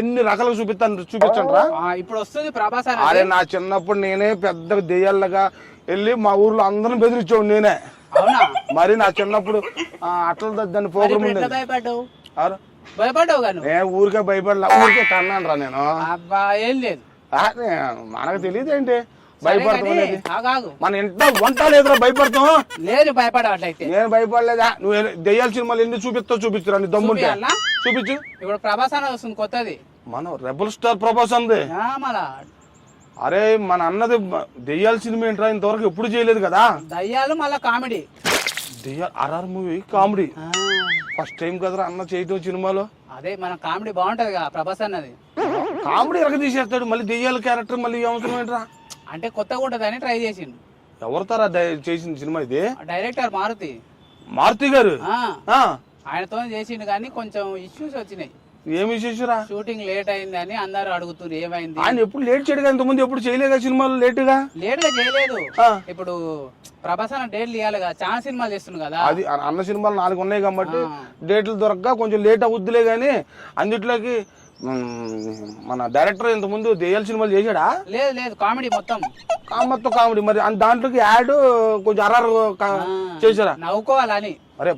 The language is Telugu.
ఎన్ని రకాలుగా చూపించండి రా. ఇప్పుడు వస్తుంది ప్రభాస్ అరే నా చిన్నప్పుడు నేనే పెద్ద దెయ్యాలుగా వెళ్ళి మా ఊర్లో అందరం బెదిరించాడు నేనే. అవునా? మరి నా చిన్నప్పుడు అట్లా దాన్ని ప్రోగ్రామ్ ఉండేది. భయపడ్డావు నేను ఊరికే భయపడలా, ఊరికే కన్నాను రా నేను. అబ్బా ఏం లేదు, మనకు తెలియదు ఏంటి భయపడతాం. మన ఇంట్లో వంట లేదురా భయపడతాం. లేదు భయపడవట్లయితే నేను భయపడలేదా? నువ్వు దెయ్యాల సినిమాలు ఎన్ని చూపిస్తురా నీ దమ్ముంటే చూపించు. ఇప్పుడు ప్రభాస్ అన్న వస్తుంది కొత్తది, మనం రెబల్ స్టార్ ప్రభాస్ అంది. అరే మన అన్నది దెయ్యాల సినిమా ఏంట్రా, ఇంతవరకు ఎప్పుడు చేయలేదు కదా. దయ్యాలు మళ్ళా కామెడీ, దెయ్యాలు RR movie comedy first time కదరా అన్న చేయటం సినిమాలో. అదే మన కామెడీ బాగుంటది కదా ప్రభాస్ అన్నది. కామెడీ ఎరగ తీసేస్తాడు, మళ్ళీ దెయ్యాల క్యారెక్టర్ మళ్ళీ అవసరం ఏంట్రా. అంటే కొత్తగా ఉంటదని ట్రై చేసిండు. ఎవరితారా చేసిన సినిమా ఇది? డైరెక్టర్ మారుతి గారు. ఆయనతో చేసిండు కానీ కొంచెం ఇష్యూస్ వచ్చినాయి. ఏమి ఇష్యూరా? షూటింగ్ లేట్ అయిందని అందరు అడుగుతున్నారు ఏమైంది. ఆయన ఎప్పుడు లేట్ చేయడు, ఇంతకుముందు ఎప్పుడు చేయలేదా సినిమాలు లేట్ గా చేయలేదు. ఇప్పుడు ప్రభాస్ అన్న డేట్లు ఇవ్వాలి కదా, చాలా సినిమాలు చేస్తున్నాడు కదా. అది అన్న సినిమాలు 4 ఉన్నాయి కాబట్టి డేట్లు దొరకగా కొంచెం లేట్ అవుద్దులే గానీ అందుట్లోకి మన డైరెక్టర్ ఇంత ముందు దెయ్యాల సినిమాలు చేశాడా? లేదు కామెడీ మొత్తం కామెడీ. మరి దాంట్లోకి యాడ్ కొంచెం RR చేశారా? నవ్వుకోవాలని. అరే